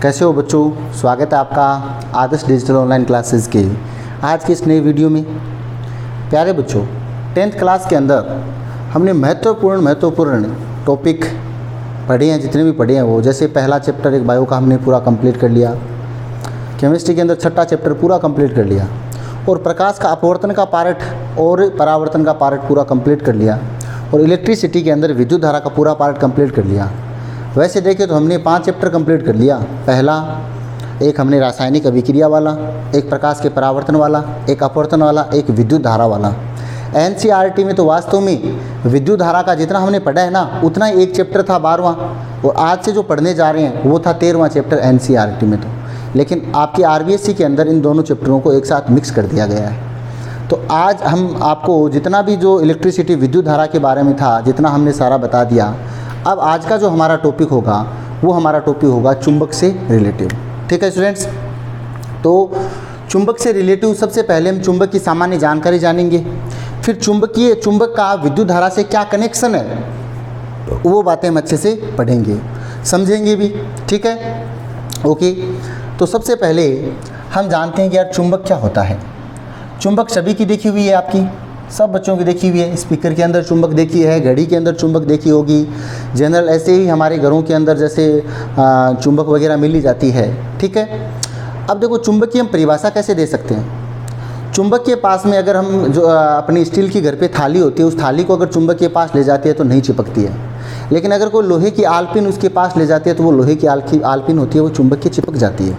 कैसे हो बच्चों, स्वागत है आपका आदर्श डिजिटल ऑनलाइन क्लासेस के आज की इस नई वीडियो में। प्यारे बच्चों, 10th क्लास के अंदर हमने महत्वपूर्ण टॉपिक पढ़े हैं, जितने भी पढ़े हैं वो, जैसे पहला चैप्टर एक बायो का हमने पूरा कंप्लीट कर लिया, केमिस्ट्री के अंदर छठा चैप्टर पूरा कंप्लीट कर लिया, और प्रकाश का अपवर्तन का पार्ट और परावर्तन का पार्ट पूरा कंप्लीट कर लिया, और इलेक्ट्रिसिटी के अंदर विद्युत धारा का पूरा पार्ट कंप्लीट कर लिया। वैसे देखें तो हमने 5 चैप्टर कंप्लीट कर लिया। पहला एक हमने रासायनिक अभिक्रिया वाला, एक प्रकाश के परावर्तन वाला, एक अपवर्तन वाला, एक विद्युत धारा वाला। एनसीईआरटी में तो वास्तव में विद्युत धारा का जितना हमने पढ़ा है ना, उतना ही एक चैप्टर था 12वां, और आज से जो पढ़ने जा रहे हैं वो था 13वां चैप्टर एनसीईआरटी में। तो लेकिन आपके आरबीएससी के अंदर इन दोनों चैप्टरों को एक साथ मिक्स कर दिया गया है। तो आज हम आपको जितना भी जो इलेक्ट्रिसिटी विद्युत धारा के बारे में था, जितना हमने सारा बता दिया। अब आज का जो हमारा टॉपिक होगा वो हमारा टॉपिक होगा चुंबक से रिलेटिव। ठीक है स्टूडेंट्स, तो चुंबक से रिलेटिव सबसे पहले हम चुंबक की सामान्य जानकारी जानेंगे, फिर चुंबक का विद्युत धारा से क्या कनेक्शन है वो बातें हम अच्छे से पढ़ेंगे, समझेंगे भी। ठीक है, ओके। तो सबसे पहले हम जानते हैं कि यार चुंबक क्या होता है। चुंबक सभी की देखी हुई है, आपकी सब बच्चों की देखी हुई है। स्पीकर के अंदर चुंबक देखी है, घड़ी के अंदर चुंबक देखी होगी, जनरल ऐसे ही हमारे घरों के अंदर जैसे चुंबक वगैरह मिली जाती है। ठीक है, अब देखो चुंबक की हम परिभाषा कैसे दे सकते हैं। चुंबक के पास में अगर हम जो अपनी स्टील की घर पे थाली होती है, उस थाली को अगर चुंबक के पास ले जाती है तो नहीं चिपकती है, लेकिन अगर कोई लोहे की आलपिन उसके पास ले जाती है तो वो लोहे की आलपिन होती है, वो चुंबक की चिपक जाती है।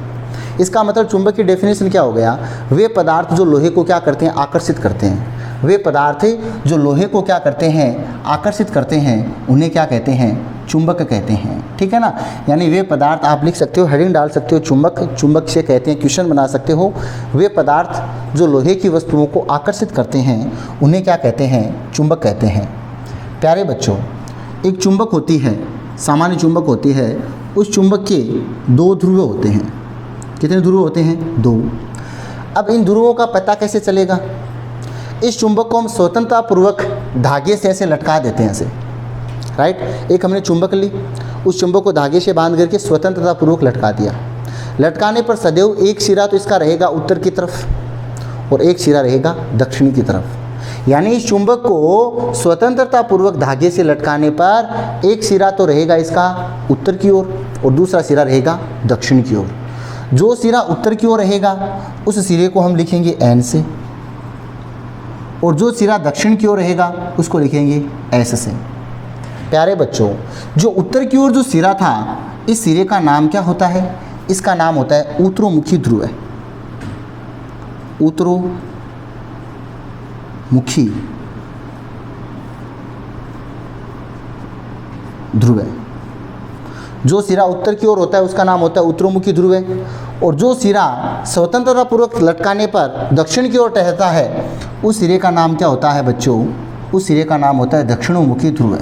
इसका मतलब चुंबक की डेफिनेशन क्या हो गया, वे पदार्थ जो लोहे को क्या करते हैं, आकर्षित करते हैं। वे पदार्थ जो लोहे को क्या करते हैं, आकर्षित करते हैं, उन्हें क्या कहते हैं, चुंबक कहते हैं। ठीक है ना, यानी वे पदार्थ आप लिख सकते हो, हेडिंग डाल सकते हो, चुंबक से कहते हैं, क्वेश्चन बना सकते हो। वे पदार्थ जो लोहे की वस्तुओं को आकर्षित करते हैं उन्हें क्या कहते हैं, चुंबक कहते हैं। प्यारे बच्चों, एक चुंबक होती है, सामान्य चुंबक होती है, उस चुंबक के 2 ध्रुव होते हैं। कितने ध्रुव होते हैं, 2। अब इन ध्रुवों का पता कैसे चलेगा। इस चुंबक को हम स्वतंत्रतापूर्वक धागे से ऐसे लटका देते हैं, ऐसे, राइट। एक हमने चुंबक ली, उस चुंबक को धागे से बांध करके स्वतंत्रतापूर्वक लटका दिया। लटकाने पर सदैव एक सिरा तो इसका रहेगा उत्तर की तरफ और एक सिरा रहेगा दक्षिण की तरफ। यानी इस चुंबक को स्वतंत्रतापूर्वक धागे से लटकाने पर एक सिरा तो रहेगा इसका उत्तर की ओर और दूसरा सिरा रहेगा दक्षिण की ओर। जो सिरा उत्तर की ओर रहेगा उस सिरे को हम लिखेंगे एन से, और जो सिरा दक्षिण की ओर रहेगा उसको लिखेंगे एस से। प्यारे बच्चों, जो उत्तर की ओर जो सिरा था, इस सिरे का नाम क्या होता है, इसका नाम होता है उत्तरोमुखी ध्रुव। उत्तरोमुखी ध्रुव। जो सिरा उत्तर की ओर होता है उसका नाम होता है उत्तरोमुखी ध्रुव, और जो सिरा स्वतंत्रतापूर्वक लटकाने पर दक्षिण की ओर टहलता है उस सिरे का नाम क्या होता है बच्चों, उस सिरे का नाम होता है दक्षिणोमुखी ध्रुव।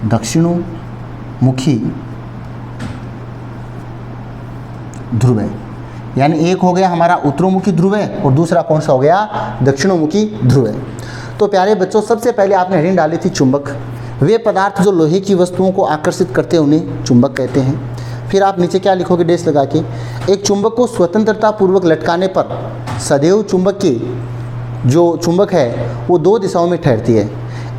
दक्षिणोमुखी ध्रुव, यानी एक हो गया हमारा उत्तरोमुखी ध्रुव और दूसरा कौन सा हो गया, दक्षिणोमुखी ध्रुव। तो प्यारे बच्चों, सबसे पहले आपने हेडिंग डाली थी चुंबक। वे पदार्थ जो लोहे की वस्तुओं को आकर्षित करते हैं उन्हें चुंबक कहते हैं। फिर आप नीचे क्या लिखोगे, डेश लगा के, एक चुंबक को स्वतंत्रतापूर्वक लटकाने पर सदैव चुंबक की जो चुंबक है वो 2 दिशाओं में ठहरती है।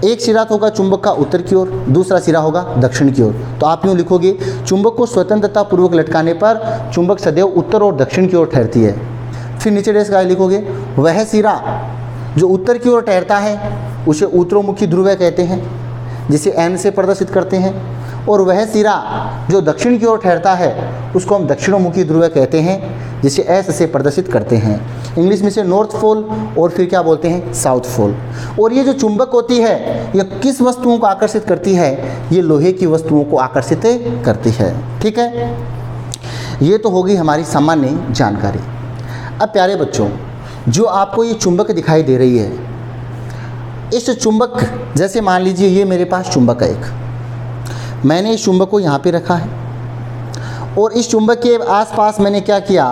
एक सिरा तो होगा चुंबक का उत्तर की ओर, दूसरा सिरा होगा दक्षिण की ओर। तो आप यूँ लिखोगे, चुंबक को स्वतंत्रतापूर्वक लटकाने पर चुंबक सदैव उत्तर और दक्षिण की ओर ठहरती है। फिर नीचे डेश लगा लिखोगे, वह सिरा जो उत्तर की ओर ठहरता है उसे उत्तरोमुखी ध्रुव कहते हैं, जिसे एन से प्रदर्शित करते हैं। और वह सिरा जो दक्षिण की ओर ठहरता है उसको हम दक्षिणोमुखी ध्रुव कहते हैं, जिसे एस से प्रदर्शित करते हैं। इंग्लिश में से नॉर्थ पोल और फिर क्या बोलते हैं, साउथ पोल। और ये जो चुंबक होती है ये किस वस्तुओं को आकर्षित करती है, ये लोहे की वस्तुओं को आकर्षित करती है। ठीक है, ये तो होगी हमारी सामान्य जानकारी। अब प्यारे बच्चों, जो आपको ये चुंबक दिखाई दे रही है, इस चुंबक, जैसे मान लीजिए ये मेरे पास चुंबक है एक, मैंने इस चुंबक को यहाँ पे रखा है और इस चुंबक के आसपास मैंने क्या किया,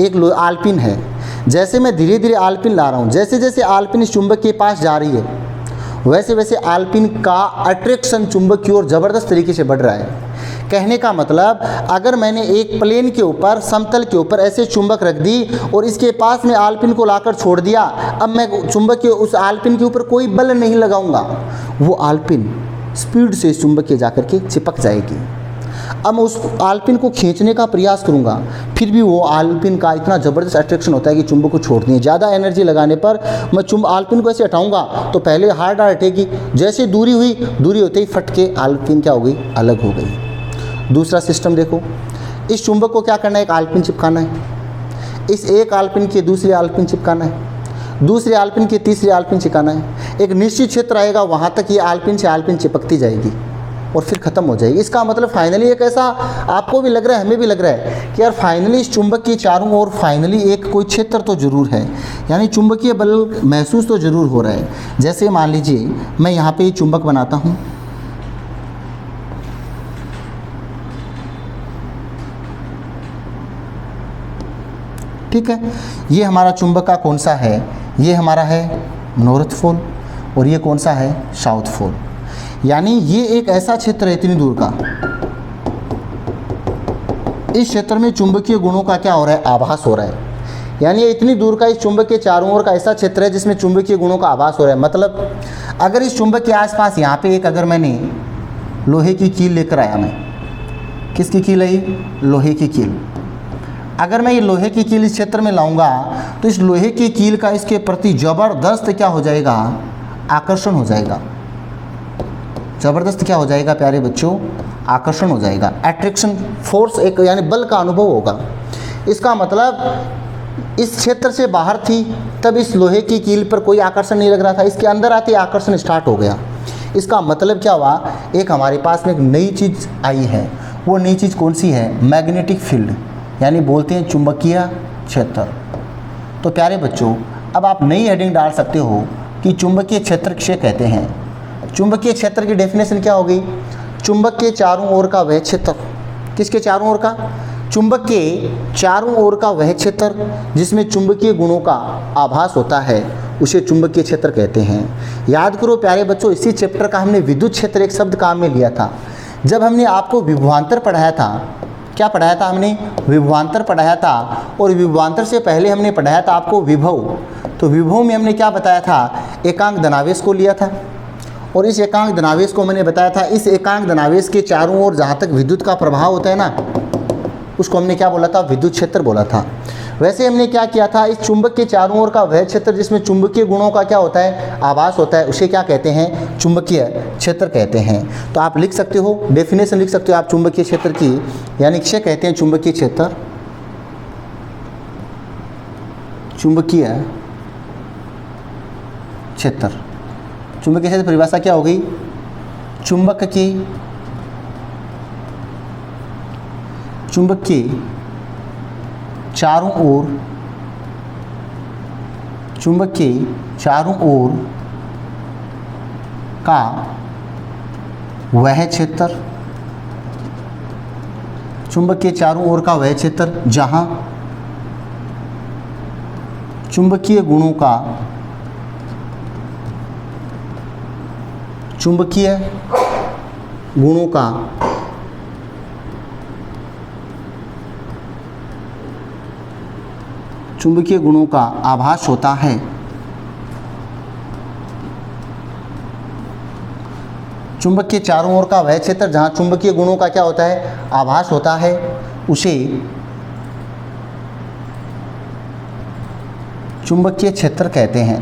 एक आलपिन है। जैसे मैं धीरे धीरे आलपिन ला रहा हूँ, जैसे जैसे आलपिन इस चुंबक के पास जा रही है वैसे वैसे आलपिन का अट्रैक्शन चुंबक की ओर ज़बरदस्त तरीके से बढ़ रहा है। कहने का मतलब, अगर मैंने एक प्लेन के ऊपर, समतल के ऊपर ऐसे चुंबक रख दी और इसके पास में आलपिन को लाकर छोड़ दिया, अब मैं चुंबक के उस आलपिन के ऊपर कोई बल नहीं लगाऊंगा, वो आलपिन स्पीड से इस चुंबक के जाकर के चिपक जाएगी। अब मैं उस आलपिन को खींचने का प्रयास करूंगा, फिर भी वो आलपिन का इतना ज़बरदस्त अट्रैक्शन होता है कि चुंबक को छोड़नी है। ज़्यादा एनर्जी लगाने पर मैं आलपिन को ऐसे हटाऊंगा तो पहले हार्ड हटेगी, जैसे दूरी हुई, दूरी होते ही फट के आलपिन क्या हो गई, अलग हो गई। दूसरा सिस्टम देखो, इस चुंबक को क्या करना है, एक आलपिन चिपकाना है, इस एक आलपिन के दूसरे आलपिन चिपकाना है, दूसरे आलपिन के तीसरे आलपिन चिपकाना है। एक निश्चित क्षेत्र आएगा, वहाँ तक ये आलपिन से आलपिन चिपकती जाएगी और फिर ख़त्म हो जाएगी। इसका मतलब फाइनली एक ऐसा, आपको भी लग रहा है, हमें भी लग रहा है कि यार फाइनली इस चुंबक के चारों ओर फाइनली एक कोई क्षेत्र तो ज़रूर है, यानी चुंबकीय बल महसूस तो ज़रूर हो रहा है। जैसे मान लीजिए मैं यहाँ पे चुंबक बनाता हूँ, ठीक है, ये हमारा चुंबक का कौन सा है, ये हमारा है नॉर्थ पोल और ये कौन सा है, साउथ पोल। यानी ये एक ऐसा क्षेत्र है इतनी दूर का, इस क्षेत्र में चुंबकीय गुणों का क्या हो रहा है, आभास हो रहा है। यानी ये इतनी दूर का इस चुंबक के चारों ओर का ऐसा क्षेत्र है जिसमें चुंबकीय गुणों का आभास हो रहा है। मतलब अगर इस चुंबक के आसपास यहाँ पे एक, अगर मैंने लोहे की कील लेकर आया, मैं किसकी कील है, लोहे की कील, अगर मैं ये लोहे की कील इस क्षेत्र में लाऊंगा तो इस लोहे की कील का इसके प्रति ज़बरदस्त क्या हो जाएगा, आकर्षण हो जाएगा। ज़बरदस्त क्या हो जाएगा प्यारे बच्चों, आकर्षण हो जाएगा, अट्रैक्शन फोर्स, एक यानी बल का अनुभव होगा। इसका मतलब इस क्षेत्र से बाहर थी तब इस लोहे की कील पर कोई आकर्षण नहीं लग रहा था, इसके अंदर आते आकर्षण स्टार्ट हो गया। इसका मतलब क्या हुआ, एक हमारे पास में एक नई चीज़ आई है। वो नई चीज़ कौन सी है, मैग्नेटिक फील्ड, यानी बोलते हैं चुंबकीय क्षेत्र। तो प्यारे बच्चों, अब आप नई हेडिंग डाल सकते हो कि चुंबकीय क्षेत्र किसे कहते हैं। चुंबकीय क्षेत्र की डेफिनेशन क्या होगी, चुंबक के चारों ओर का वह क्षेत्र, किसके चारों ओर का, चुंबक के चारों ओर का वह क्षेत्र जिसमें चुंबकीय गुणों का आभास होता है, उसे चुंबकीय क्षेत्र कहते हैं। याद करो प्यारे बच्चों, इसी चैप्टर का हमने विद्युत क्षेत्र एक शब्द काम में लिया था। जब हमने आपको विभवांतर पढ़ाया था, क्या पढ़ाया था हमने, विभवांतर पढ़ाया था। और विभवांतर से पहले हमने पढ़ाया था आपको विभव। तो विभव में हमने क्या बताया था, एकांक धनावेश को लिया था, और इस एकांक धनावेश को मैंने बताया था, इस एकांक धनावेश के चारों ओर जहाँ तक विद्युत का प्रभाव होता है ना, उसको हमने क्या बोला था, विद्युत क्षेत्र बोला था। वैसे हमने क्या किया था, इस चुंबक के चारों ओर का वह क्षेत्र जिसमें चुंबकीय गुणों का क्या होता है, आभास होता है, उसे क्या कहते हैं, चुंबकीय क्षेत्र कहते हैं। तो आप लिख सकते हो, डेफिनेशन लिख सकते हो आप चुंबकीय क्षेत्र की, यानी किसे कहते हैं, चुंबकीय क्षेत्र, चुंबकीय क्षेत्र। चुंबकीय क्षेत्र परिभाषा क्या होगी, चुंबक के चारों ओर, चुंबक के चारों ओर का वह क्षेत्र, चुंबक के चारों ओर का वह क्षेत्र जहाँ चुंबकीय गुणों का, चुंबकीय गुणों का चुंबकीय गुणों का आभास होता है, चुंबक के चारों ओर का वह क्षेत्र जहाँ चुंबकीय गुणों का क्या होता है, आभास होता है, उसे चुंबकीय क्षेत्र कहते हैं।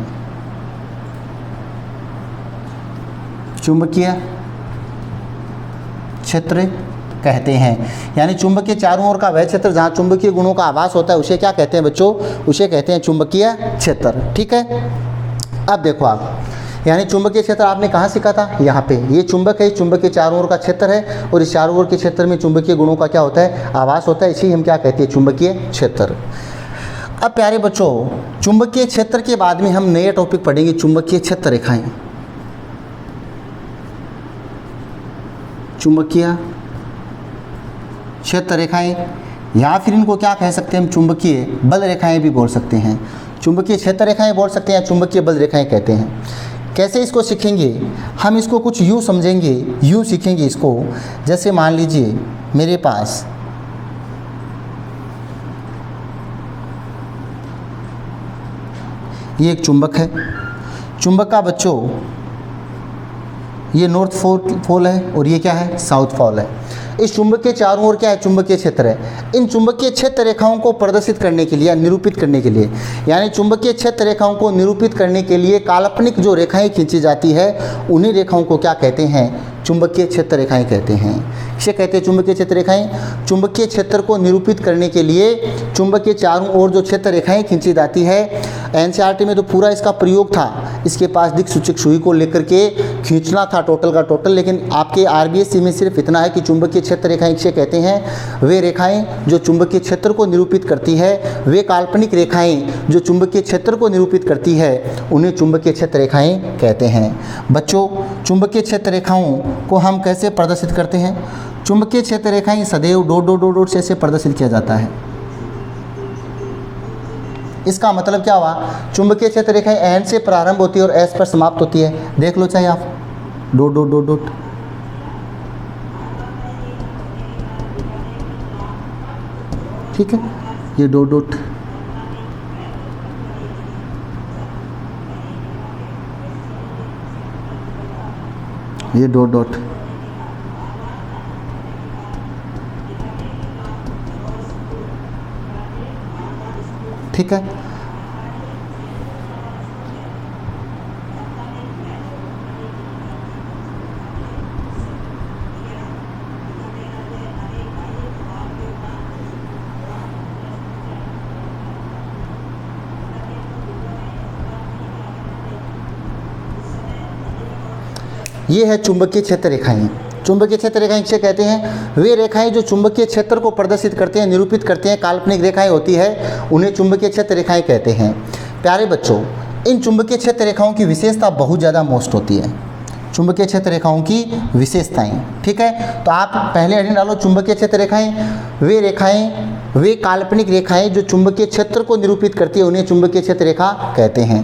चुंबकीय क्षेत्र कहते हैं। यानी चुंबक के चारों ओर का वह क्षेत्र जहाँ चुंबकीय गुणों का आभास होता है उसे क्या कहते हैं बच्चों? उसे कहते हैं चुंबकीय क्षेत्र। ठीक है, अब देखो आप, यानी चुंबकीय क्षेत्र आपने कहाँ सीखा था? यहाँ पे। ये चुंबक है, चुंबक के चारों ओर का क्षेत्र है और इस चारों ओर के क्षेत्र में चुंबकीय गुणों का क्या होता है? आभास होता है। इसी हम क्या कहते हैं? चुंबकीय क्षेत्र। अब प्यारे बच्चों, चुंबकीय क्षेत्र के बाद में हम नया टॉपिक पढ़ेंगे, चुंबकीय क्षेत्र रेखाएं। चुंबकीय क्षेत्र रेखाएं, या फिर इनको क्या कह सकते हैं हम? चुंबकीय बल रेखाएं भी बोल सकते हैं। चुंबकीय क्षेत्र रेखाएं बोल सकते हैं या चुंबकीय बल रेखाएं कहते हैं। कैसे इसको सीखेंगे हम? इसको कुछ यूँ समझेंगे, यूँ सीखेंगे इसको। जैसे मान लीजिए मेरे पास ये एक चुंबक है। चुंबक का बच्चों ये नॉर्थ पोल है और ये क्या है? साउथ पोल है। इस चुंबक के चारों ओर क्या है? चुंबकीय क्षेत्र है। इन चुंबकीय क्षेत्र रेखाओं को प्रदर्शित करने के लिए, निरूपित करने के लिए, यानी चुंबकीय क्षेत्र रेखाओं को निरूपित करने के लिए काल्पनिक जो रेखाएं खींची जाती है उन्हीं रेखाओं को क्या कहते हैं? चुंबकीय क्षेत्र रेखाएं कहते हैं। इसे कहते हैं चुंबकीय क्षेत्र रेखाएं। चुंबकीय क्षेत्र को निरूपित करने के लिए चुंबक के चारों ओर जो क्षेत्र रेखाएं खींची जाती है, एनसीईआरटी में तो पूरा इसका प्रयोग था, इसके पास दिक् सूचक सुई को लेकर के खींचना था टोटल का टोटल। लेकिन आपके आरबीएससी में सिर्फ इतना है कि चुंबकीय क्षेत्र रेखाएं किसे कहते हैं? वे रेखाएं जो चुंबकीय क्षेत्र को निरूपित करती है, वे काल्पनिक रेखाएं जो चुंबकीय क्षेत्र को निरूपित करती है, उन्हें चुंबकीय क्षेत्र रेखाएं कहते हैं। बच्चों, चुंबकीय क्षेत्र रेखाओं को हम कैसे प्रदर्शित करते हैं? चुंबकीय क्षेत्र रेखाएं सदैव डॉट डॉट डॉट डॉट से ऐसे प्रदर्शित किया जाता है। इसका मतलब क्या हुआ? चुंबकीय क्षेत्र रेखाएं एन से प्रारंभ होती है और एस पर समाप्त होती है। देख लो चाहे आप, डॉट डॉट डॉट डॉट। ठीक है, ये डॉट डॉट, ये डॉट डॉट। ठीक है, ये है चुंबकीय क्षेत्र रेखाएं। चुंबकीय क्षेत्र रेखाएं किसे कहते हैं? वे रेखाएं जो चुंबकीय क्षेत्र को प्रदर्शित करते हैं, निरूपित करते हैं, काल्पनिक रेखाएं होती है, उन्हें चुंबकीय क्षेत्र रेखाएं कहते हैं। प्यारे बच्चों, इन चुंबकीय क्षेत्र रेखाओं की विशेषता बहुत ज़्यादा मोस्ट होती है। चुंबकीय क्षेत्र रेखाओं की विशेषताएं, ठीक है, तो आप पहले हेडिंग डालो, चुंबकीय क्षेत्र रेखाएं, वे काल्पनिक रेखाएं जो चुंबकीय क्षेत्र को निरूपित करती है, उन्हें चुंबकीय क्षेत्र रेखा कहते हैं।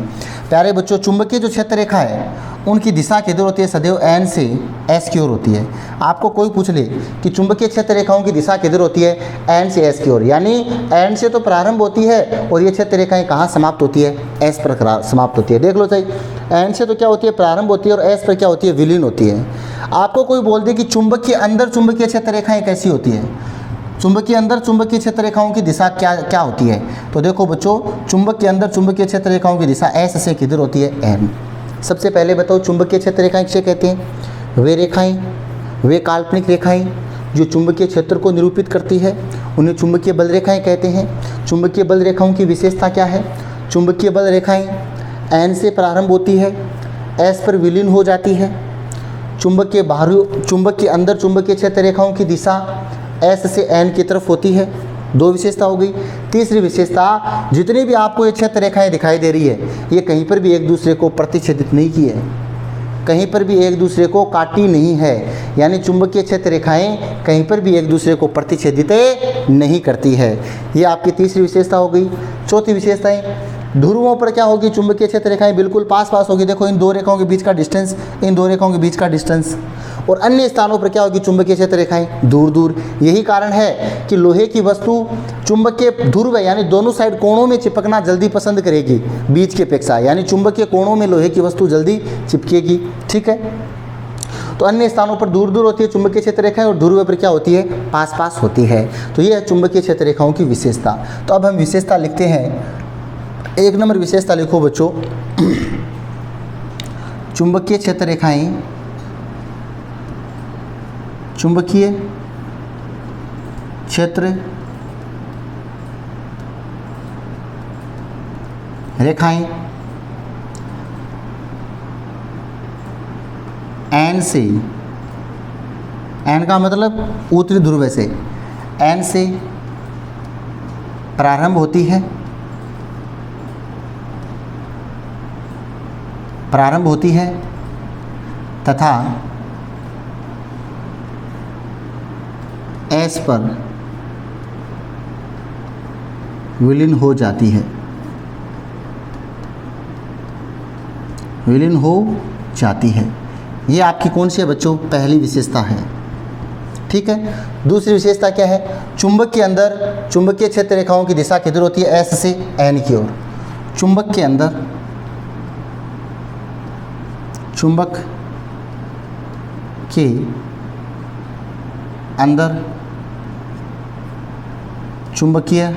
प्यारे बच्चों, चुंबकीय जो क्षेत्र रेखा है उनकी दिशा किधर होती है? सदैव एन से एस की ओर होती है। आपको कोई पूछ ले कि चुंबकीय क्षेत्र रेखाओं की दिशा किधर होती है? एन से एस की ओर, यानी एन से तो प्रारंभ होती है और ये क्षेत्र रेखाएं कहाँ समाप्त होती है? एस पर समाप्त होती है। देख लो सही, एन से तो क्या होती है? प्रारंभ होती है और एस पर क्या होती है? विलीन होती है। आपको कोई बोल दे कि चुंबक के अंदर चुंबकीय क्षेत्र रेखाएं कैसी होती है? चुंबक के अंदर चुंबकीय क्षेत्र रेखाओं की दिशा क्या होती है? तो देखो बच्चों, चुंबक के अंदर चुंबकीय क्षेत्र रेखाओं की दिशा एस से किधर होती है? एन। सबसे पहले बताओ, चुंबकीय क्षेत्र रेखाएं किसे कहते हैं? वे रेखाएं, वे काल्पनिक रेखाएं जो चुंबकीय क्षेत्र को निरूपित करती है, उन्हें चुंबकीय बल रेखाएं कहते हैं। चुंबकीय बल रेखाओं की विशेषता क्या है? चुंबकीय बल रेखाएं एन से प्रारंभ होती है, एस पर विलीन हो जाती है। चुंबक के अंदर चुंबकीय क्षेत्र रेखाओं की दिशा एस से एन की तरफ होती है। दो विशेषता हो गई। तीसरी विशेषता, जितनी भी आपको ये क्षेत्र रेखाएं दिखाई दे रही है, ये कहीं पर भी एक दूसरे को प्रतिच्छेदित नहीं की है, कहीं पर भी एक दूसरे को काटी नहीं है। यानी चुंबकीय क्षेत्र रेखाएं कहीं पर भी एक दूसरे को प्रतिच्छेदित नहीं करती है। ये आपकी तीसरी विशेषता हो गई। चौथी विशेषताएं, ध्रुवों पर क्या होगी? चुंबकीय क्षेत्र रेखाएं बिल्कुल पास होगी। देखो इन दो रेखाओं के बीच का डिस्टेंस, इन दो रेखाओं के बीच का डिस्टेंस। और अन्य स्थानों पर क्या होगी? चुंबकीय क्षेत्र रेखाएं दूर दूर। यही कारण है कि लोहे की वस्तु चुंबक के ध्रुव यानी दोनों साइड कोणों में चिपकना जल्दी पसंद करेगी बीच की अपेक्षा, यानी चुंबक के कोणों में लोहे की वस्तु जल्दी चिपकेगी। ठीक है, तो अन्य स्थानों पर दूर दूर होती है चुंबकीय क्षेत्र रेखाएं और ध्रुव पर क्या होती है? पास पास होती है। तो ये है चुंबकीय क्षेत्र रेखाओं की विशेषता। तो अब हम विशेषता लिखते हैं। एक नंबर विशेषता लिखो बच्चों, चुंबकीय क्षेत्र रेखाएं चुंबकीय क्षेत्र रेखाएं एन से, एन का मतलब उत्तरी ध्रुव से, एन से प्रारंभ होती है तथा एस पर विलीन हो जाती है, विलीन हो जाती है। ये आपकी कौन सी है बच्चों? पहली विशेषता है। ठीक है। दूसरी विशेषता क्या है? चुंबक के अंदर चुंबकीय क्षेत्र रेखाओं की दिशा किधर होती है? एस से एन की ओर। चुंबक के अंदर, चुंबक के अंदर चुंबकीय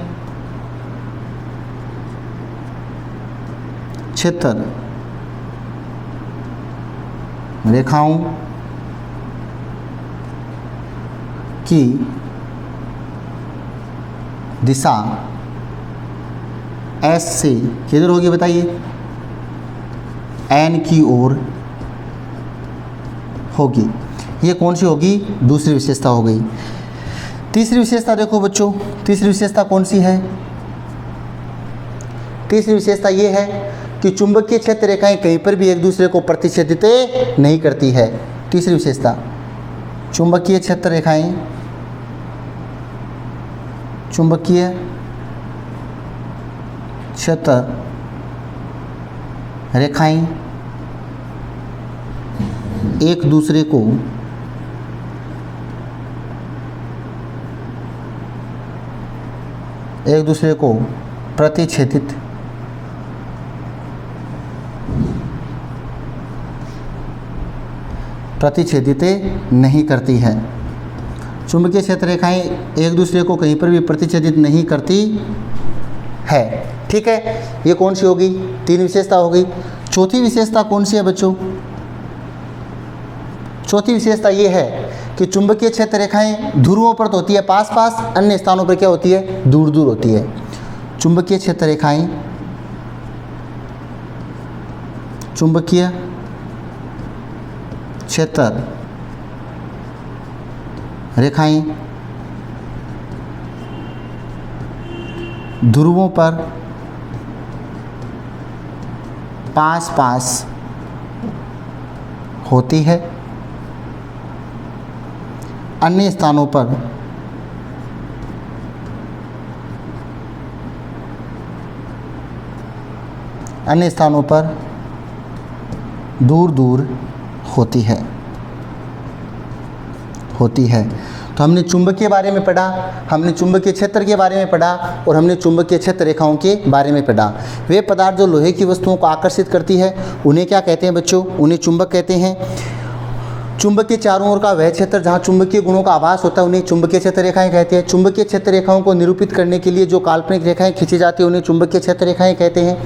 क्षेत्र रेखाओं की दिशा एस से किधर होगी बताइए? एन की ओर होगी। ये कौन सी होगी? दूसरी विशेषता हो गई। तीसरी विशेषता देखो बच्चों, तीसरी विशेषता कौन सी है? तीसरी विशेषता ये है कि चुंबकीय क्षेत्र रेखाएं कहीं पर भी एक दूसरे को प्रतिच्छेदित नहीं करती है। तीसरी विशेषता, चुंबकीय क्षेत्र रेखाएं, चुंबकीय क्षेत्र रेखाएं एक दूसरे को प्रतिच्छेदित नहीं करती है। चुंबकीय क्षेत्र रेखाएं एक दूसरे को कहीं पर भी प्रतिच्छेदित नहीं करती है। ठीक है, ये कौन सी होगी? तीन विशेषता हो गई। चौथी विशेषता कौन सी है बच्चों? चौथी विशेषता ये है कि चुंबकीय क्षेत्र रेखाएं ध्रुवों पर तो होती है पास पास, अन्य स्थानों पर क्या होती है? दूर दूर होती है। चुंबकीय क्षेत्र रेखाएं, चुंबकीय क्षेत्र रेखाएं ध्रुवों पर पास पास होती है, अन्य स्थानों पर दूर दूर होती है। तो हमने चुंबक के बारे में पढ़ा, हमने चुंबकीय क्षेत्र के बारे में पढ़ा और हमने चुंबकीय क्षेत्र रेखाओं के बारे में पढ़ा। वे पदार्थ जो लोहे की वस्तुओं को आकर्षित करती है उन्हें क्या कहते हैं बच्चों? उन्हें चुंबक कहते हैं। चुंबक के चारों ओर का वह क्षेत्र जहाँ चुंबकीय गुणों का आभास होता है उन्हें चुंबकीय क्षेत्र रेखाएं कहते हैं। चुंबकीय क्षेत्र रेखाओं को निरूपित करने के लिए जो काल्पनिक रेखाएं खींची जाती है उन्हें चुंबकीय क्षेत्र रेखाएं कहते हैं।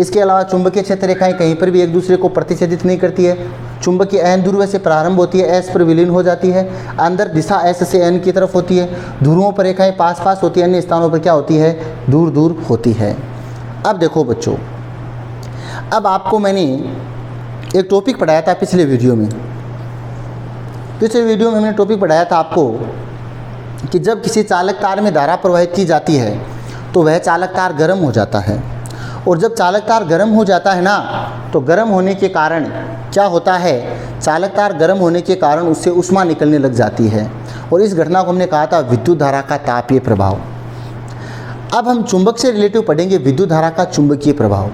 इसके अलावा चुंबकीय क्षेत्र रेखाएं कहीं पर भी एक दूसरे को प्रतिच्छेदित नहीं करती है। चुंबक की एन ध्रुव से प्रारंभ होती है, एस पर विलीन हो जाती है, अंदर दिशा एस से एन की तरफ होती है, ध्रुवों पर रेखाएं पास पास होती है, अन्य स्थानों पर क्या होती है? दूर दूर होती है। अब देखो बच्चों, अब आपको मैंने एक टॉपिक पढ़ाया था पिछले वीडियो में हमने टॉपिक पढ़ाया था आपको कि जब किसी चालक तार में धारा प्रवाहित की जाती है तो वह चालक तार गर्म हो जाता है, और जब चालक तार गर्म हो जाता है ना, तो गर्म होने के कारण क्या होता है? चालक तार गर्म होने के कारण उससे ऊष्मा निकलने लग जाती है, और इस घटना को हमने कहा था विद्युत धारा का तापीय प्रभाव। अब हम चुंबक से रिलेटिव पढ़ेंगे विद्युत धारा का चुंबकीय प्रभाव।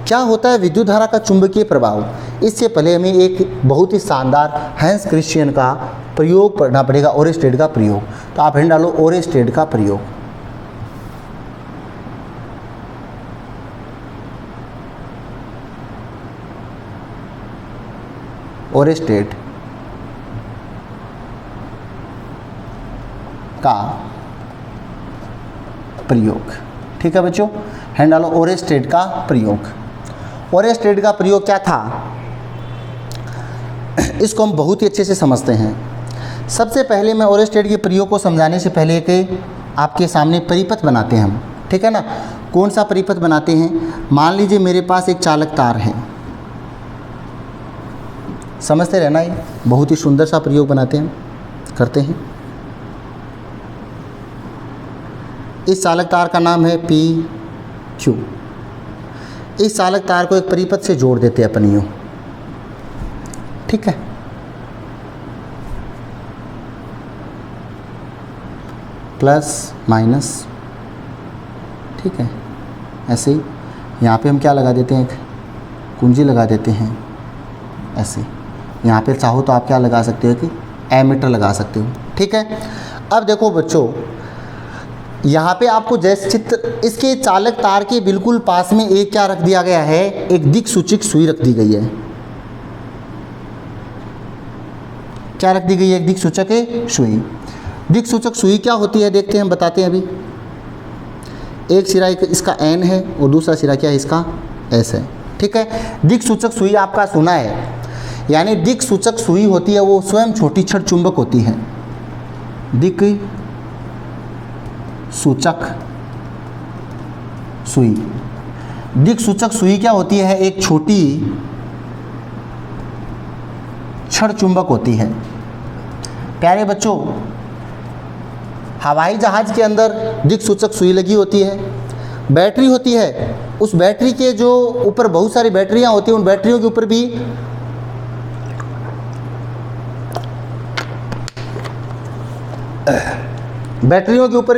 क्या होता है विद्युत धारा का चुंबकीय प्रभाव? इससे पहले हमें एक बहुत ही शानदार हैंस क्रिश्चियन का प्रयोग पढ़ना पड़ेगा, ओरेस्टेड का प्रयोग। तो आप हेड डालो ओरेस्टेड का प्रयोग। ओरेस्टेड का प्रयोग। ठीक है बच्चों, हैंड डालो ओरेस्टेड का प्रयोग। ओरेस्टेड का प्रयोग क्या था? इसको हम बहुत ही अच्छे से समझते हैं। सबसे पहले मैं ओरेस्टेट के प्रयोग को समझाने से पहले एक आपके सामने परिपथ बनाते हैं हम, ठीक है ना। कौन सा परिपथ बनाते हैं? मान लीजिए मेरे पास एक चालक तार है, समझते रहना, ये बहुत ही सुंदर सा प्रयोग बनाते हैं, करते हैं। इस चालक तार का नाम है पी क्यू। इस चालक तार को एक परिपथ से जोड़ देते हैं अपन यूँ, ठीक है। प्लस माइनस, ठीक है। ऐसे ही यहाँ पे हम क्या लगा देते हैं, एक कुंजी लगा देते हैं ऐसे। यहाँ पे चाहो तो आप क्या लगा सकते हो कि एमीटर लगा सकते हो, ठीक है। अब देखो बच्चों, यहाँ पे आपको जैसे चित्र, इसके चालक तार के बिल्कुल पास में एक क्या रख दिया गया है, एक दिक्सूचक सुई रख दी गई है। क्या रख दी गई है? एक दिक्सूचक सुई। दिक्सूचक सुई क्या होती है देखते हैं, बताते हैं अभी। एक सिरा इसका एन है और दूसरा सिरा क्या है, इसका एस है, ठीक है। दिक्सूचक सुई आपका सुना है, यानी दिक्सूचक सुई होती है वो स्वयं छोटी छड़ चुंबक होती है। दिक्सूचक सुई, दिक्सूचक सुई क्या होती है? एक छोटी छड़ चुंबक होती है। प्यारे बच्चों, हवाई जहाज़ के अंदर दिक्सूचक सुई लगी होती है, बैटरी होती है, उस बैटरी के जो ऊपर बहुत सारी बैटरियां होती हैं, उन बैटरियों के ऊपर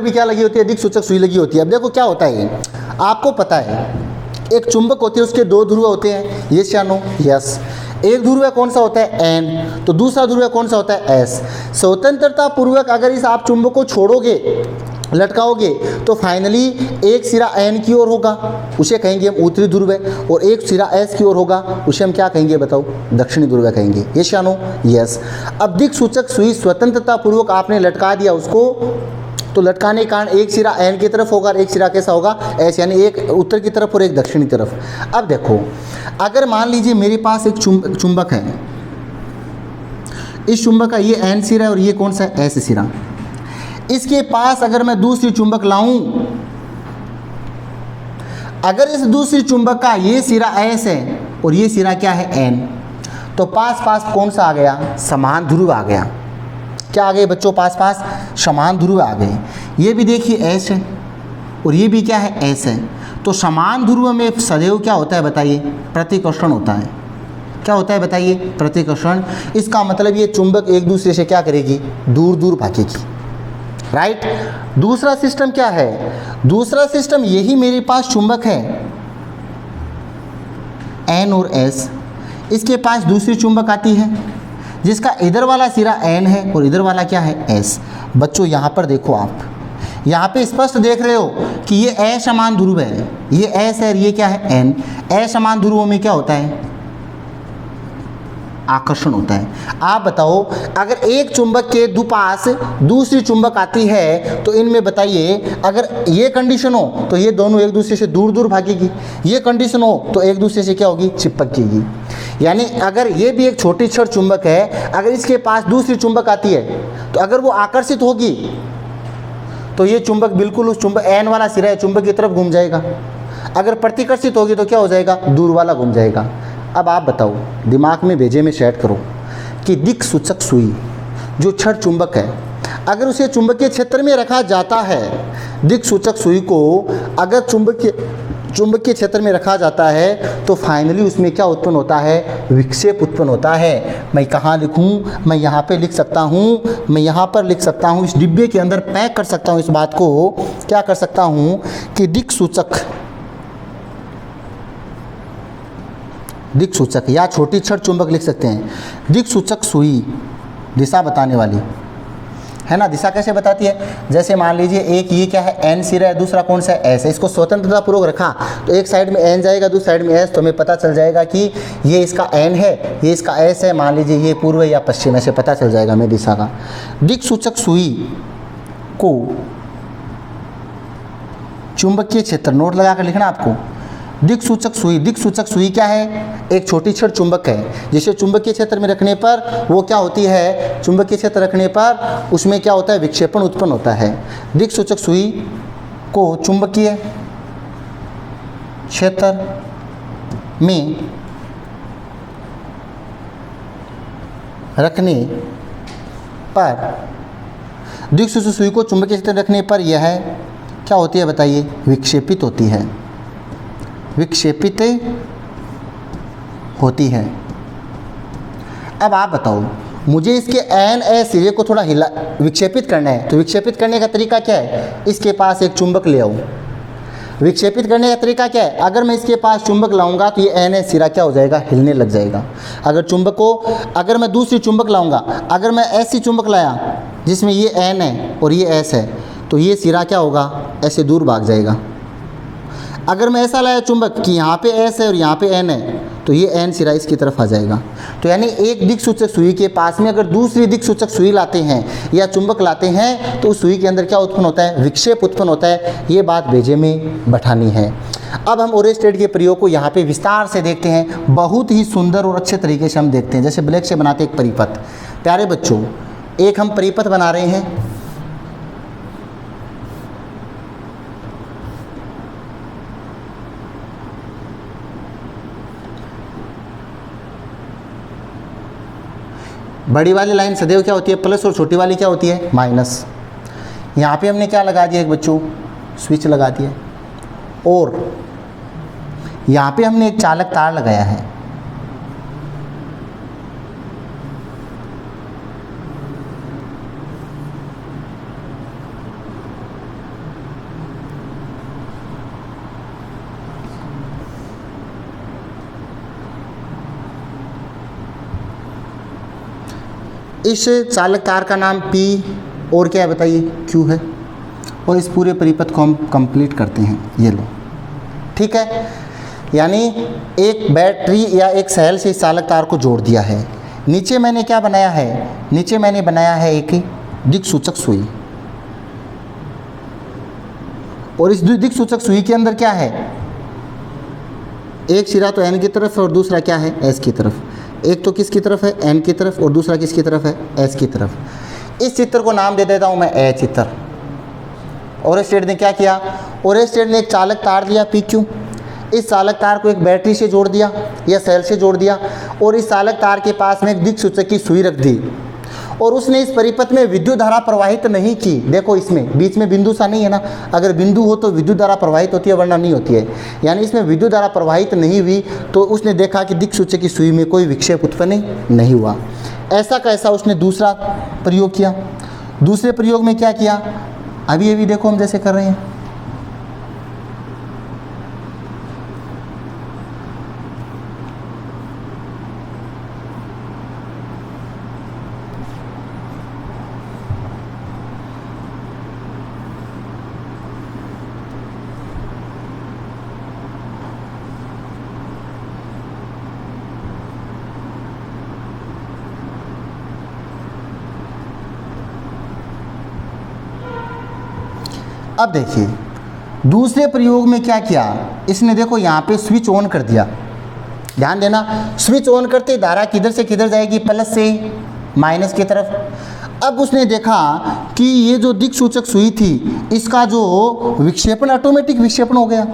भी क्या लगी होती है? दिक्सूचक सुई लगी होती है। अब देखो क्या होता है, ये आपको पता है, एक चुंबक होती है, उसके दो ध्रुव होते हैं, यस या नो? यस। एक ध्रुव कौन सा होता है? एन। तो दूसरा ध्रुव कौन सा होता है? एस। स्वतंत्रता पूर्वक अगर इस आप चुंबक को छोड़ोगे, लटकाओगे, तो फाइनली एक सिरा एन की ओर होगा, उसे कहेंगे हम उत्तरी ध्रुव है, और एक सिरा एस की ओर होगा, उसे हम क्या कहेंगे बताओ? दक्षिणी ध्रुव कहेंगे, यस या नो? यस। अब दिक्सूचक सुई स्वतंत्रता पूर्वक आपने लटका दिया उसको, तो लटकाने के कारण एक सिरा एन की तरफ होगा और एक सिरा कैसा होगा? एस, यानी एक उत्तर की तरफ और एक दक्षिणी तरफ। अब देखो, अगर मान लीजिए मेरे पास एक चुंबक है, इस चुंबक का ये एन सिरा है और ये कौन सा है? एस सिरा। इसके पास अगर मैं दूसरी चुंबक लाऊं, अगर इस दूसरी चुंबक का ये सिरा एस है और ये सिरा क्या है? एन, तो पास पास कौन सा आ गया? समान ध्रुव आ गया। क्या आ गए बच्चों? पास पास समान ध्रुव आ गए। ये भी देखिए एस है और ये भी क्या है? एस है। तो समान ध्रुव में सदैव क्या होता है बताइए? प्रतिकर्षण होता है। क्या होता है बताइए? प्रतिकर्षण। इसका मतलब ये चुंबक एक दूसरे से क्या करेगी? दूर दूर भागेगी, राइट। दूसरा सिस्टम क्या है? दूसरा सिस्टम यही मेरे पास चुंबक है एन और एस, इसके पास दूसरी चुंबक आती है जिसका इधर वाला सिरा एन है और इधर वाला क्या है? एस। बच्चों यहाँ पर देखो, आप यहाँ पे स्पष्ट देख रहे हो कि ये असमान ध्रुव है, ये एस है और ये क्या है? एन। असमान ध्रुवों में क्या होता है? आकर्षण होता है। आप बताओ, अगर एक चुंबक के पास दूसरी चुंबक आती है तो इनमें बताइए, अगर ये कंडीशन हो तो ये दोनों एक दूसरे से दूर दूर भागेगी, ये कंडीशन हो तो एक दूसरे से क्या होगी? चिपकेगी। यानी अगर ये भी एक छोटी छड़ चुंबक है, अगर इसके पास दूसरी चुंबक आती है तो अगर वो आकर्षित होगी तो ये चुंबक बिल्कुल उस चुंबक एन वाला सिरा है चुंबक की तरफ घूम जाएगा। अगर प्रतिकर्षित होगी तो क्या हो जाएगा? दूर वाला घूम जाएगा। अब आप बताओ, दिमाग में भेजे में सेट करो कि दिक्सूचक सुई जो छड़ चुंबक है, अगर उसे चुंबकीय क्षेत्र में रखा जाता है, दिक्सूचक सुई को अगर चुंबकीय क्षेत्र में रखा जाता है तो फाइनली उसमें क्या उत्पन्न होता है? विक्षेप उत्पन्न होता है। मैं कहाँ लिखूँ? मैं यहाँ पे लिख सकता हूँ, मैं यहाँ पर लिख सकता हूँ, इस डिब्बे के अंदर पैक कर सकता हूँ इस बात को। क्या कर सकता हूँ कि दिक्सूचक या छोटी छड़ चुंबक लिख सकते हैं। दिक्सूचक सुई दिशा बताने वाली है ना। दिशा कैसे बताती है? जैसे मान लीजिए एक ये क्या है? एन सिरा है, दूसरा कौन सा है? एस है। इसको स्वतंत्रता पूर्वक रखा तो एक साइड में एन जाएगा, दूसरी साइड में एस, तो हमें पता चल जाएगा कि ये इसका एन है, ये इसका एस है। मान लीजिए ये पूर्व या पश्चिम, ऐसे पता चल जाएगा हमें दिशा का। दिक्सूचक सुई को चुंबकीय क्षेत्र, नोट लगा कर लिखना आपको, दिक्सूचक सुई, दिक्सूचक सुई क्या है? एक छोटी छड़ चुंबक है जिसे चुंबकीय क्षेत्र में रखने पर वो क्या होती है, चुंबकीय क्षेत्र रखने पर उसमें क्या होता है, विक्षेपण उत्पन्न होता है। दिक्सूचक सुई को चुंबकीय क्षेत्र में रखने पर, दिक्सूचक सुई को चुंबकीय क्षेत्र में रखने पर यह क्या होती है बताइए, विक्षेपित होती है, विक्षेपित होती है। अब आप बताओ, मुझे इसके एन ए सिरे को थोड़ा हिला विक्षेपित करना है, तो विक्षेपित करने का तरीका क्या है, इसके पास एक चुंबक ले आओ। विक्षेपित करने का तरीका क्या है, अगर मैं इसके पास चुंबक लाऊंगा तो ये एन ए सिरा क्या हो जाएगा, हिलने लग जाएगा। अगर चुंबक को, अगर मैं दूसरी चुंबक लाऊंगा, अगर मैं ऐसी चुंबक लाया जिसमें ये एन है और ये एस है, तो ये सिरा क्या होगा, ऐसे दूर भाग जाएगा। अगर मैं ऐसा लाया चुंबक कि यहाँ पे एस है और यहाँ पे एन है, तो ये एन सिरा इसकी तरफ आ जाएगा। तो यानी एक दिक्सूचक सुई के पास में अगर दूसरी दिक्सूचक सुई लाते हैं या चुंबक लाते हैं तो उस सुई के अंदर क्या उत्पन्न होता है, विक्षेप उत्पन्न होता है। ये बात भेजे में बैठानी है। अब हम ओरेस्टेड के प्रयोग को यहाँ पे विस्तार से देखते हैं, बहुत ही सुंदर और अच्छे तरीके से हम देखते हैं। जैसे ब्लैक से बनाते एक परिपथ। प्यारे बच्चों, एक हम परिपथ बना रहे हैं, बड़ी वाली लाइन सदैव क्या होती है, प्लस, और छोटी वाली क्या होती है, माइनस। यहाँ पे हमने क्या लगा दिया एक बच्चों, स्विच लगा दिया, और यहाँ पे हमने एक चालक तार लगाया है। इस चालक तार का नाम P और क्या है बताइए, Q है। और इस पूरे परिपथ को हम कंप्लीट करते हैं, ये लो, ठीक है। यानी एक बैटरी या एक सेल से इस चालक तार को जोड़ दिया है। नीचे मैंने क्या बनाया है, नीचे मैंने बनाया है एक दिक्सूचक सुई, और इस दिक्सूचक सुई के अंदर क्या है, एक सिरा तो N की तरफ और दूसरा क्या है, S की तरफ। एक तो किसकी तरफ है, N की तरफ, और दूसरा किसकी तरफ है, S की तरफ। इस चित्र को नाम दे देता हूँ मैं ए चित्र। ओरेस्टेड ने क्या किया, ओरेस्टेड ने एक चालक तार लिया PQ, इस चालक तार को एक बैटरी से जोड़ दिया या सेल से जोड़ दिया, और इस चालक तार के पास में एक दिक्सूचक की सुई रख दी, और उसने इस परिपथ में विद्युत धारा प्रवाहित नहीं की। देखो इसमें बीच में बिंदु सा नहीं है ना, अगर बिंदु हो तो विद्युत धारा प्रवाहित होती है, वरना नहीं होती है। यानी इसमें विद्युत धारा प्रवाहित नहीं हुई, तो उसने देखा कि दिक्सूचक की सुई में कोई विक्षेप उत्पन्न नहीं हुआ। ऐसा कैसा उसने दूसरा प्रयोग किया। दूसरे प्रयोग में क्या किया, अभी अभी देखो हम जैसे कर रहे हैं। अब देखिए दूसरे प्रयोग में क्या किया इसने, देखो यहाँ पे स्विच ऑन कर दिया। ध्यान देना, स्विच ऑन करते धारा किधर से किधर जाएगी, प्लस से माइनस की तरफ। अब उसने देखा कि ये जो दिक्सूचक सुई थी इसका जो विक्षेपण ऑटोमेटिक विक्षेपण हो गया।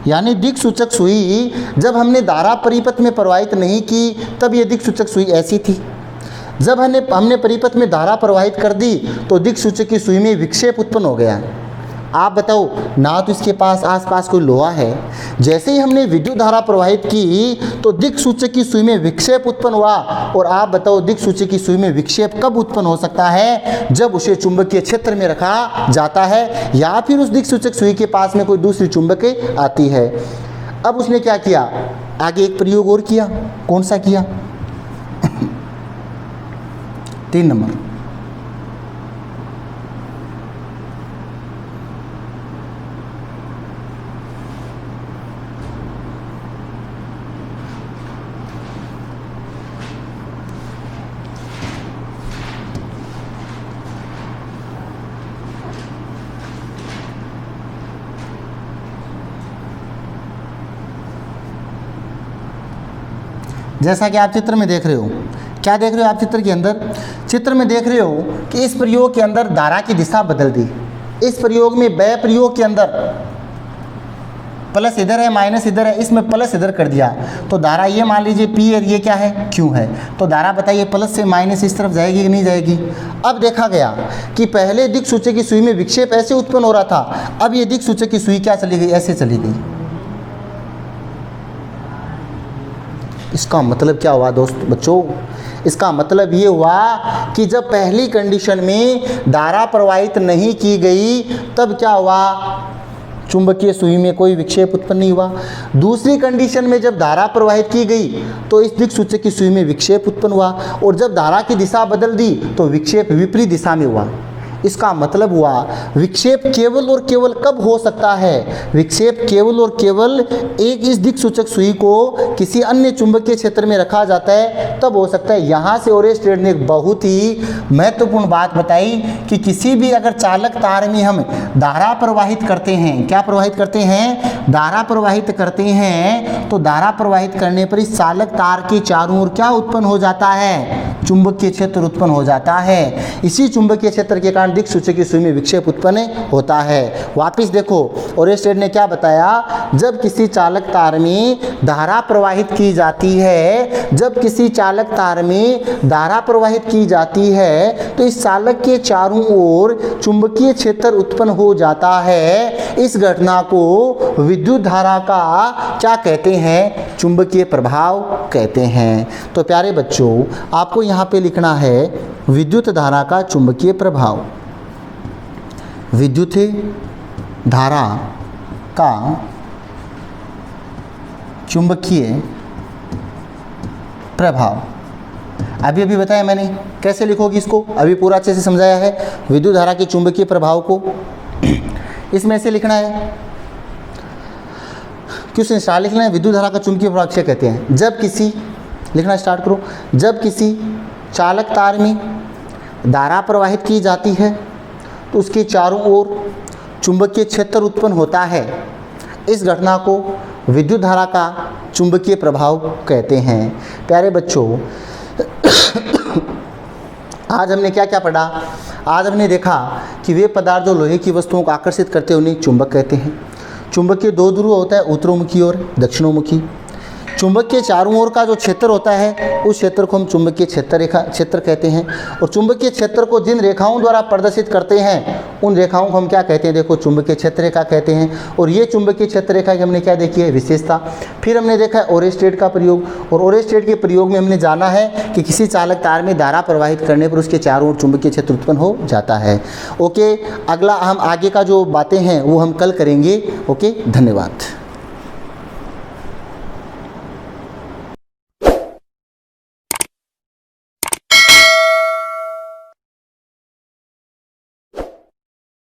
यानी दिक्सूचक सुई जब हमने धारा परिपथ में प्रवाहित नहीं की तब ये दिक्सूचक सुई ऐसी थी। जब हमने परिपथ में धारा प्रवाहित कर दी तो दिक्सूचक की सुई में विक्षेप उत्पन्न हो गया। आप बताओ, ना तो इसके पास आसपास कोई लोहा है, जैसे ही हमने विद्युत धारा प्रवाहित की तो दिक्सूचक की सुई में विक्षेप उत्पन्न हुआ। और आप बताओ दिक्सूचक की सुई में विक्षेप कब उत्पन्न हो सकता है, जब उसे चुंबकीय क्षेत्र में रखा जाता है या फिर उस दिक्सूचक सुई के पास में कोई दूसरी चुंबक आती है। अब उसने क्या किया, आगे एक प्रयोग और किया। कौन सा किया, 3 नंबर। जैसा कि आप चित्र में देख रहे हो, क्या देख रहे हो आप चित्र के अंदर? चित्र में देख रहे हो कि इस प्रयोग के अंदर धारा की दिशा बदल दी। इस प्रयोग में व्यय प्रयोग के अंदर प्लस इधर है माइनस इधर है, इसमें प्लस इधर कर दिया तो धारा ये मान लीजिए P और ये क्या है Q है। तो धारा बताइए प्लस से माइनस इस तरफ जाएगी कि नहीं जाएगी? अब देखा गया कि पहले दिक् सूचक की सुई में विक्षेप ऐसे उत्पन्न हो रहा था, अब ये दिक् सूचक की सुई क्या चली गई? ऐसे चली गई। इसका मतलब क्या हुआ बच्चों? इसका मतलब ये हुआ कि जब पहली कंडीशन में धारा प्रवाहित नहीं की गई तब क्या हुआ? चुंबकीय सुई में कोई विक्षेप उत्पन्न नहीं हुआ। दूसरी कंडीशन में जब धारा प्रवाहित की गई तो इस दिक् सूचक की सुई में विक्षेप उत्पन्न हुआ, और जब धारा की दिशा बदल दी तो विक्षेप विपरीत दिशा में हुआ। इसका मतलब हुआ विक्षेप केवल और केवल कब हो सकता है? विक्षेप केवल और केवल एक इस दिक् सूचक सुई को किसी अन्य चुंबकीय क्षेत्र में रखा जाता है तब हो सकता है। यहाँ से ओरेस्टेड ने एक बहुत ही महत्वपूर्ण बात बताई कि किसी भी अगर चालक तार में हम धारा प्रवाहित करते हैं, क्या प्रवाहित करते हैं? धारा प्रवाहित करते हैं, तो धारा प्रवाहित करने पर इस चालक तार के चारों ओर क्या उत्पन्न हो जाता है? चुंबकीय क्षेत्र उत्पन्न हो जाता है। इसी चुंबकीय क्षेत्र के कारण दिक् सूचक की सुई में विक्षेप उत्पन्न होता है। वापिस देखो ओरेस्टेड ने क्या बताया? जब किसी चालक तार में धारा प्रवाहित की जाती है, जब किसी चालक तार में धारा प्रवाहित की जाती है तो इस चालक के चारों ओर चुंबकीय क्षेत्र उत्पन्न हो जाता है। इस घटना को विद्युत धारा का क्या कहते हैं? चुंबकीय प्रभाव कहते हैं। तो प्यारे बच्चों, आपको यहाँ पे लिखना है विद्युत धारा का चुंबकीय प्रभाव। विद्युत धारा का चुंबकीय प्रभाव। अभी बताया मैंने, कैसे लिखोगी इसको? अभी पूरा अच्छे से समझाया है विद्युत धारा के चुंबकीय प्रभाव को। इसमें ऐसे लिखना है, क्वेश्चन स्टार्ट लिखना है विद्युत धारा का चुंबकीय प्रभाव किसे कहते हैं? जब किसी, लिखना स्टार्ट करो, जब किसी चालक तार में धारा प्रवाहित की जाती है तो उसके चारों ओर चुंबकीय क्षेत्र उत्पन्न होता है। इस घटना को विद्युत धारा का चुंबकीय प्रभाव कहते हैं। प्यारे बच्चों, आज हमने क्या क्या पढ़ा? आज हमने देखा कि वे पदार्थ जो लोहे की वस्तुओं को आकर्षित करते हैं उन्हें चुंबक कहते हैं। चुंबक के दो ध्रुव होता है, उत्तरोन्मुखी और दक्षिणोमुखी। चुंबक के चारों ओर का जो क्षेत्र होता है उस क्षेत्र को हम चुंबकीय क्षेत्र कहते हैं। और चुंबकीय क्षेत्र को जिन रेखाओं द्वारा प्रदर्शित करते हैं उन रेखाओं को हम क्या कहते हैं? देखो, चुंबकीय क्षेत्र रेखा कहते हैं। और ये चुंबकीय क्षेत्र रेखा की हमने क्या देखी है? विशेषता। फिर हमने देखा है ओरेस्टेड का प्रयोग, और ओरेस्टेड के प्रयोग में हमने जाना है कि किसी चालक तार में धारा प्रवाहित करने पर उसके चारों ओर चुंबकीय क्षेत्र उत्पन्न हो जाता है। ओके, अगला हम आगे का जो बातें हैं वो हम कल करेंगे। ओके, धन्यवाद।